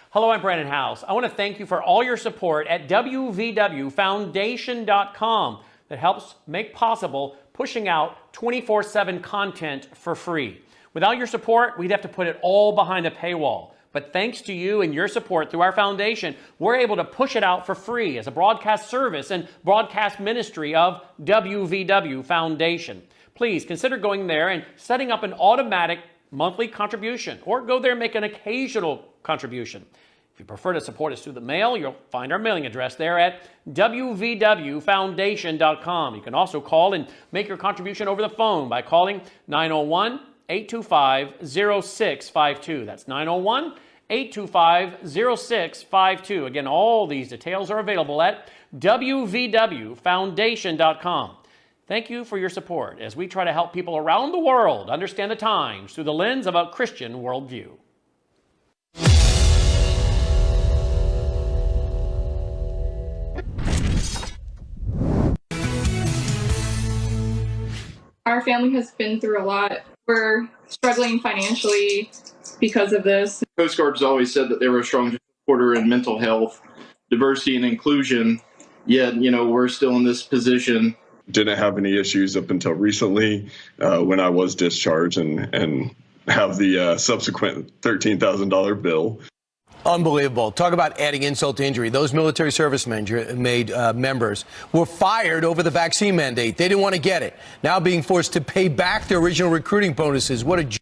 Hello, I'm Brandon House. I want to thank you for all your support at wvwfoundation.com that helps make possible pushing out 24/7 content for free. Without your support, we'd have to put it all behind a paywall. But thanks to you and your support through our foundation, we're able to push it out for free as a broadcast service and broadcast ministry of WVW Foundation. Please consider going there and setting up an automatic monthly contribution, or go there and make an occasional contribution. If you prefer to support us through the mail, you'll find our mailing address there at wvwfoundation.com. You can also call and make your contribution over the phone by calling 901-825-0652. That's 901-825-0652. Again, all these details are available at wvwfoundation.com. Thank you for your support as we try to help people around the world understand the times through the lens of a Christian worldview. Our family has been through a lot. We're struggling financially because of this. Coast Guard's always said that they were a strong supporter in mental health, diversity, and inclusion. Yet, we're still in this position. Didn't have any issues up until recently when I was discharged and have the subsequent $13,000 bill. Unbelievable. Talk about adding insult to injury. Those military service members were fired over the vaccine mandate. They didn't want to get it. Now being forced to pay back their original recruiting bonuses. What a...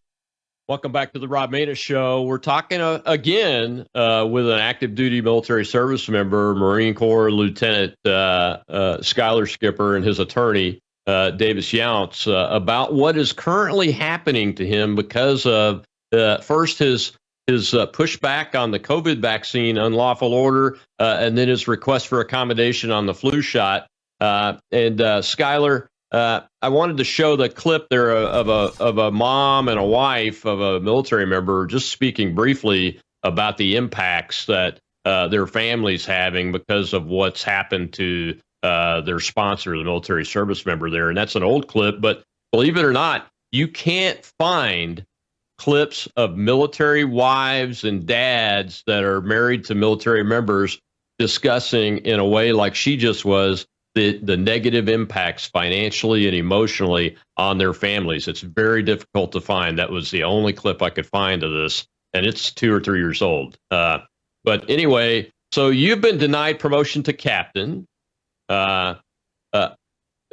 Welcome back to the Rob Maness Show. We're talking again with an active duty military service member, Marine Corps Lieutenant Skyler Skipper, and his attorney, Davis Younts, about what is currently happening to him because of first his pushback on the COVID vaccine unlawful order, and then his request for accommodation on the flu shot. Skyler, I wanted to show the clip there of a mom and a wife of a military member just speaking briefly about the impacts that their family's having because of what's happened to their sponsor, the military service member there. And that's an old clip, but believe it or not, you can't find clips of military wives and dads that are married to military members discussing in a way like she just was the negative impacts financially and emotionally on their families. It's very difficult to find. That was the only clip I could find of this, and it's 2 or 3 years old. But anyway, so you've been denied promotion to captain.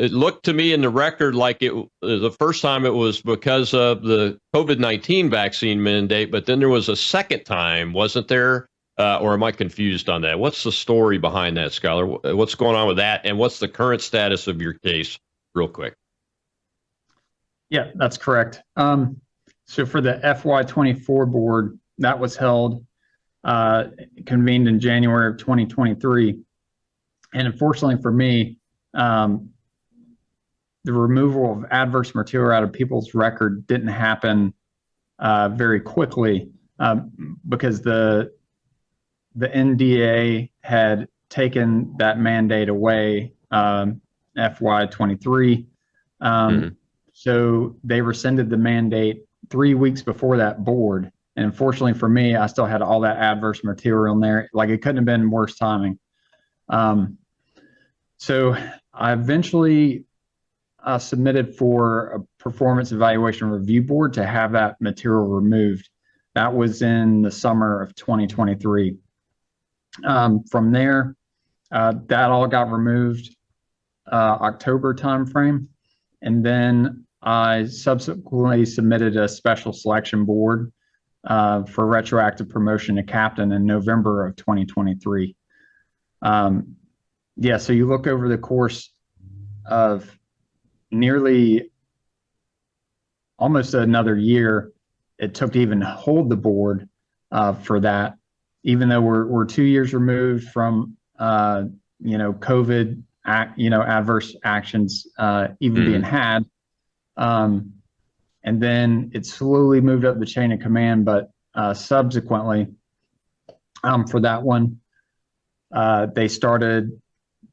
It looked to me in the record like the first time it was because of the COVID-19 vaccine mandate, but then there was a second time, wasn't there? Or am I confused on that? What's the story behind that, Skyler? What's going on with that? And what's the current status of your case, real quick? Yeah, that's correct. So for the FY24 board, that was held, convened in January of 2023. And unfortunately for me, the removal of adverse material out of people's record didn't happen very quickly because the NDA had taken that mandate away FY23. So they rescinded the mandate 3 weeks before that board. And unfortunately for me, I still had all that adverse material in there. Like, it couldn't have been worse timing. So I eventually submitted for a performance evaluation review board to have that material removed. That was in the summer of 2023. From there, that all got removed October timeframe. And then I subsequently submitted a special selection board for retroactive promotion to captain in November of 2023. So you look over the course of nearly almost another year it took to even hold the board for that, even though we're 2 years removed from COVID adverse actions even being had. And then it slowly moved up the chain of command, but subsequently for that one, they started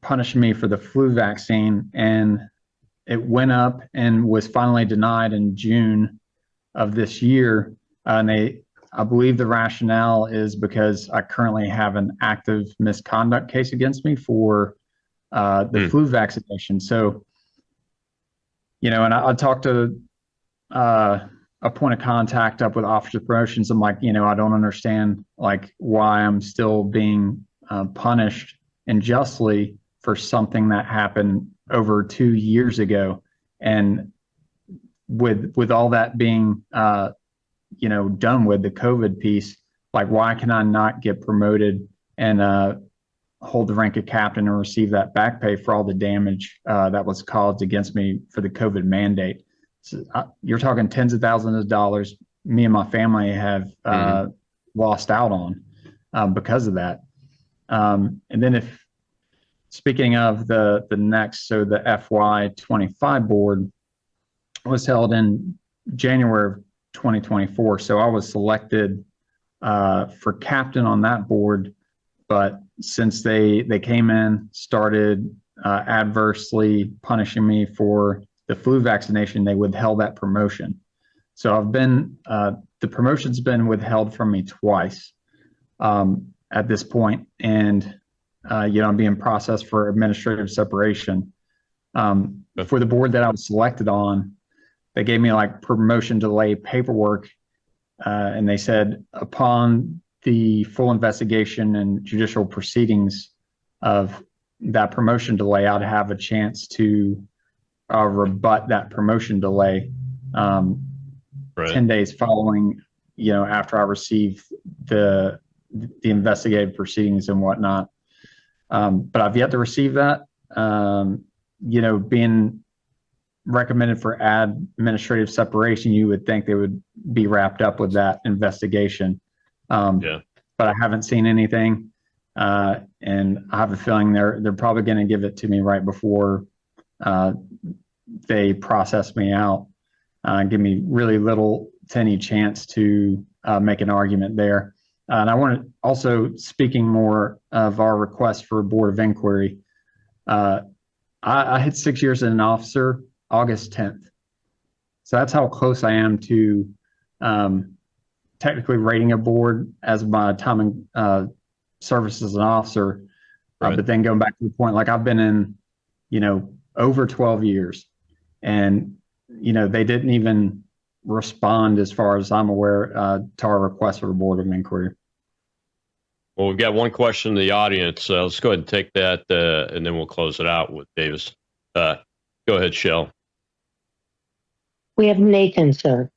punishing me for the flu vaccine, and it went up and was finally denied in June of this year. And I believe the rationale is because I currently have an active misconduct case against me for the flu vaccination. So, and I talked to a point of contact up with Office of Promotions. I'm like, I don't understand why I'm still being punished unjustly for something that happened over 2 years ago. And with all that being done with the COVID piece, why can I not get promoted and hold the rank of captain and receive that back pay for all the damage that was caused against me for the COVID mandate? So, you're talking tens of thousands of dollars me and my family have lost out on because of that. And then speaking of the next, so the FY25 board was held in January of 2024. So I was selected for captain on that board, but since they came in, started adversely punishing me for the flu vaccination, they withheld that promotion. So the promotion's been withheld from me twice at this point, and I'm being processed for administrative separation. For the board that I was selected on, they gave me promotion delay paperwork, and they said upon the full investigation and judicial proceedings of that promotion delay, I'd have a chance to rebut that promotion delay 10 days following, after I received the investigative proceedings and whatnot. But I've yet to receive that. Being recommended for administrative separation, you would think they would be wrapped up with that investigation. But I haven't seen anything. And I have a feeling they're probably going to give it to me right before they process me out, give me really little to any chance to make an argument there. And I want to also, speaking more of our request for a board of inquiry, I hit 6 years as an officer August 10th. So that's how close I am to technically rating a board as my time in service as an officer. But then going back to the point, I've been in, over 12 years, and, they didn't even respond, as far as I'm aware, to our request for a board of inquiry. Well, we've got one question in the audience. Let's go ahead and take that, and then we'll close it out with Davis. Go ahead, Shell. We have Nathan, sir.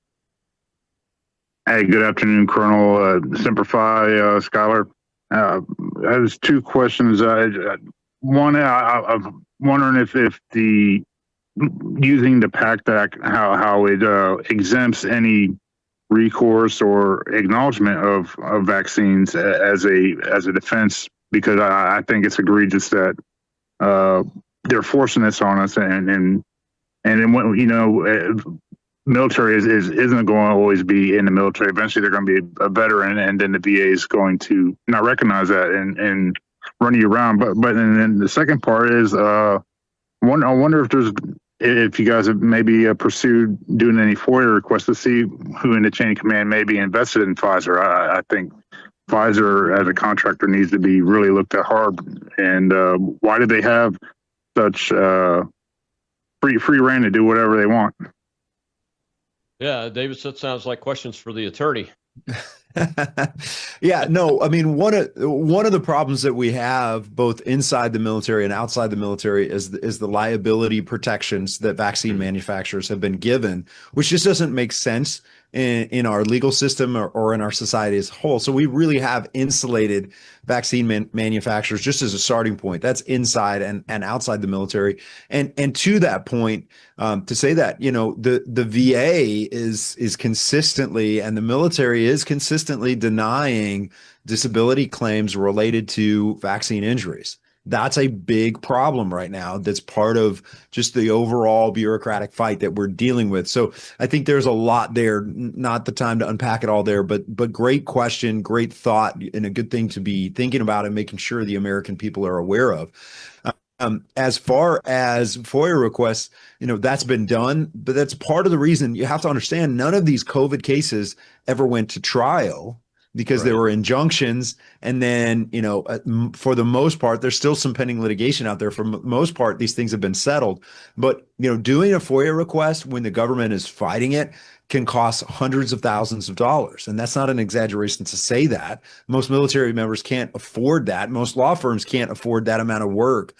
Hey, good afternoon, Colonel Semper Fi, Schuyler. I have two questions. One, I'm wondering if the using the PACT Act, how it exempts any recourse or acknowledgement of vaccines as a defense, because I think it's egregious that they're forcing this on us, and then when military isn't going to always be in the military. Eventually, they're going to be a veteran, and then the VA is going to not recognize that and run you around. But then the second part is, I wonder if you guys have maybe pursued doing any FOIA requests to see who in the chain of command may be invested in Pfizer. I think Pfizer as a contractor needs to be really looked at hard. And why do they have such free reign to do whatever they want. Yeah, Davis, that sounds like questions for the attorney. Yeah, no, I mean, one of the problems that we have both inside the military and outside the military is the liability protections that vaccine manufacturers have been given, which just doesn't make sense in our legal system or in our society as a whole. So we really have insulated vaccine manufacturers just as a starting point. That's inside and outside the military. And to that point, to say that, you know, the VA is consistently, and the military is consistently denying disability claims related to vaccine injuries. That's a big problem right now. That's part of just the overall bureaucratic fight that we're dealing with. So I think there's a lot there, not the time to unpack it all there, but great question, great thought, and a good thing to be thinking about and making sure the American people are aware of. As far as FOIA requests, you know, that's been done, but that's part of the reason. You have to understand, none of these COVID cases ever went to trial because there were injunctions. And then, you know, for the most part, there's still some pending litigation out there. For the most part, these things have been settled. But, you know, doing a FOIA request when the government is fighting it can cost hundreds of thousands of dollars. And that's not an exaggeration to say that. Most military members can't afford that. Most law firms can't afford that amount of work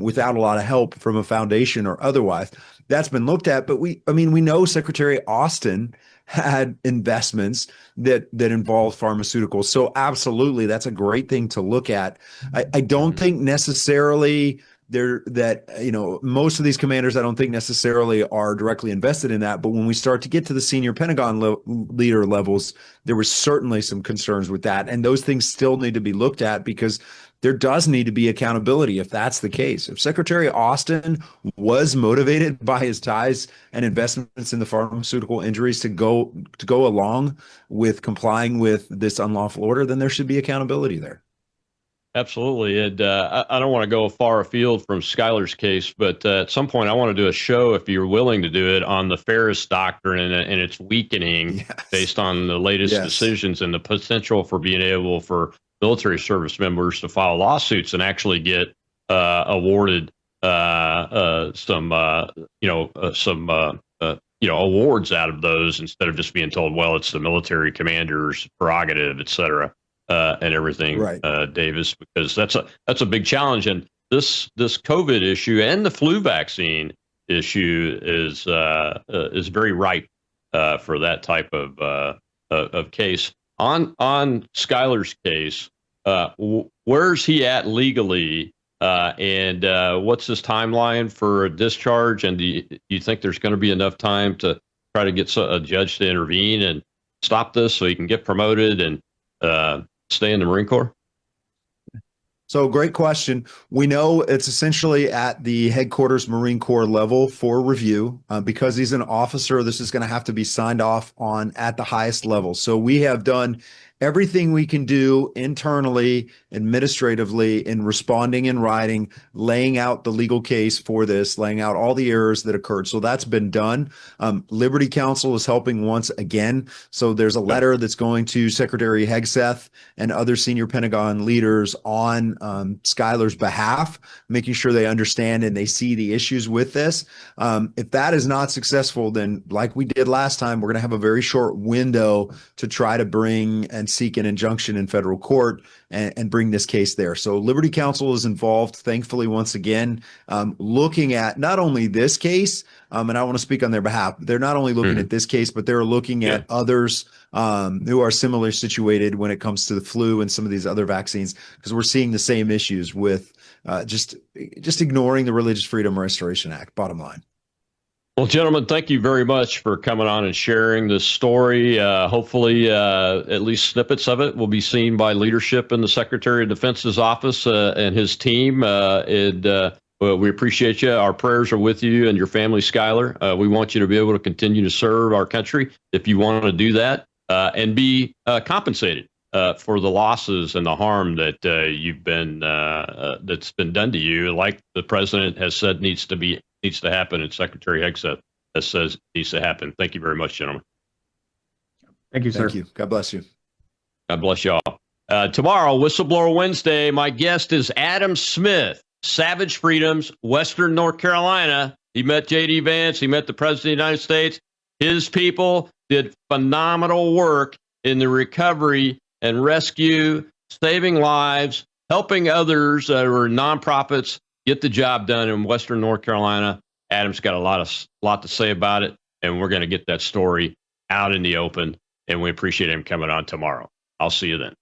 without a lot of help from a foundation or otherwise. That's been looked at. But we know Secretary Austin had investments that involve pharmaceuticals. So absolutely, that's a great thing to look at. I don't think necessarily most of these commanders, I don't think necessarily are directly invested in that. But when we start to get to the senior Pentagon leader levels, there was certainly some concerns with that. And those things still need to be looked at because there does need to be accountability if that's the case. If Secretary Austin was motivated by his ties and investments in the pharmaceutical injuries to go along with complying with this unlawful order, then there should be accountability there. Absolutely. And I don't want to go far afield from Schuyler's case, but at some point I want to do a show, if you're willing to do it, on the Ferris Doctrine and its weakening based on the latest decisions and the potential for being able for military service members to file lawsuits and actually get awarded some awards out of those instead of just being told, well, it's the military commander's prerogative, et cetera. And everything, right. Davis, because that's a big challenge. And this COVID issue and the flu vaccine issue is very ripe for that type of case. On Schuyler's case, where's he at legally, and what's his timeline for a discharge? And do you think there's going to be enough time to try to get a judge to intervene and stop this so he can get promoted and stay in the Marine Corps? So great question. We know it's essentially at the headquarters Marine Corps level for review. Because he's an officer, this is going to have to be signed off on at the highest level. So we have done everything we can do internally, administratively, in responding in writing, laying out the legal case for this, laying out all the errors that occurred. So that's been done. Liberty Counsel is helping once again. So there's a letter that's going to Secretary Hegseth and other senior Pentagon leaders on Schuyler's behalf, making sure they understand and they see the issues with this. If that is not successful, then like we did last time, we're going to have a very short window to try to bring and seek an injunction in federal court and bring this case there. So Liberty Counsel is involved, thankfully, once again, looking at not only this case, and I want to speak on their behalf. They're not only looking at this case, but they're looking at others who are similarly situated when it comes to the flu and some of these other vaccines, because we're seeing the same issues with just ignoring the Religious Freedom Restoration Act, bottom line. Well, gentlemen, thank you very much for coming on and sharing this story. Hopefully, at least snippets of it will be seen by leadership in the Secretary of Defense's office and his team. We appreciate you. Our prayers are with you and your family, Schuyler. We want you to be able to continue to serve our country if you want to do that and be compensated for the losses and the harm that that's been done to you, like the president has said needs to happen, and Secretary Hegseth has says needs to happen. Thank you very much, gentlemen. Thank you, sir. Thank you. God bless you. God bless y'all. Tomorrow, Whistleblower Wednesday, my guest is Adam Smith. Savage Freedoms, Western North Carolina. He met J.D. Vance. He met the President of the United States. His people did phenomenal work in the recovery and rescue, saving lives, helping others that were nonprofits get the job done in Western North Carolina. Adam's got a lot to say about it, and we're going to get that story out in the open, and we appreciate him coming on tomorrow. I'll see you then.